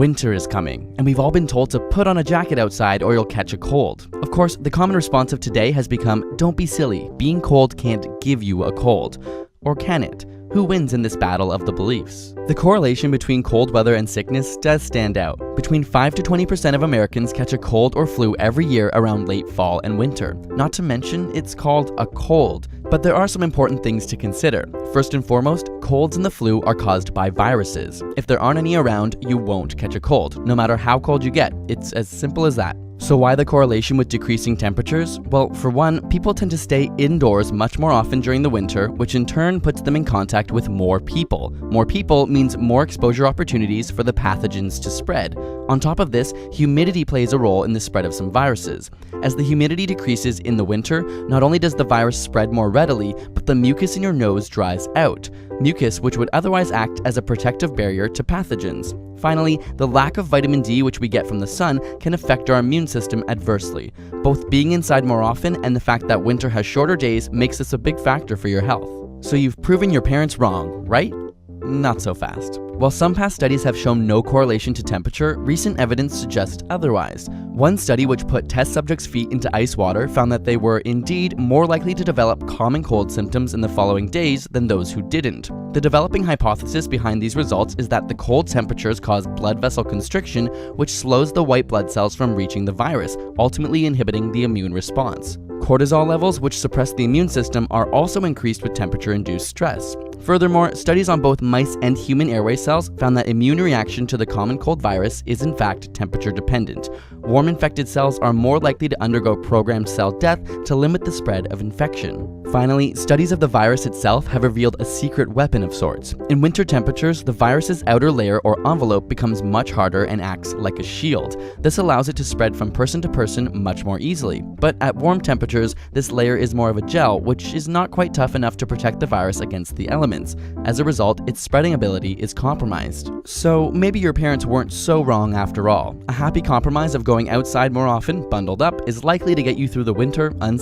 Winter is coming, and we've all been told to put on a jacket outside or you'll catch a cold. Of course, the common response of today has become, don't be silly, being cold can't give you a cold. Or can it? Who wins in this battle of the beliefs? The correlation between cold weather and sickness does stand out. Between 5 to 20% of Americans catch a cold or flu every year around late fall and winter. Not to mention, it's called a cold. But there are some important things to consider. First and foremost, colds and the flu are caused by viruses. If there aren't any around, you won't catch a cold, no matter how cold you get. It's as simple as that. So why the correlation with decreasing temperatures? Well, for one, people tend to stay indoors much more often during the winter, which in turn puts them in contact with more people. More people means more exposure opportunities for the pathogens to spread. On top of this, humidity plays a role in the spread of some viruses. As the humidity decreases in the winter, not only does the virus spread more readily, but the mucus in your nose dries out. Mucus which would otherwise act as a protective barrier to pathogens. Finally, the lack of vitamin D which we get from the sun can affect our immune system adversely. Both being inside more often and the fact that winter has shorter days makes this a big factor for your health. So you've proven your parents wrong, right? Not so fast. While some past studies have shown no correlation to temperature, recent evidence suggests otherwise. One study which put test subjects' feet into ice water found that they were indeed more likely to develop common cold symptoms in the following days than those who didn't. The developing hypothesis behind these results is that the cold temperatures cause blood vessel constriction, which slows the white blood cells from reaching the virus, ultimately inhibiting the immune response. Cortisol levels, which suppress the immune system, are also increased with temperature-induced stress. Furthermore, studies on both mice and human airway cells found that immune reaction to the common cold virus is in fact temperature dependent. Warm infected cells are more likely to undergo programmed cell death to limit the spread of infection. Finally, studies of the virus itself have revealed a secret weapon of sorts. In winter temperatures, the virus's outer layer or envelope becomes much harder and acts like a shield. This allows it to spread from person to person much more easily. But at warm temperatures, this layer is more of a gel, which is not quite tough enough to protect the virus against the elements. As a result, its spreading ability is compromised. So maybe your parents weren't so wrong after all. A happy compromise of going outside more often, bundled up, is likely to get you through the winter unscathed.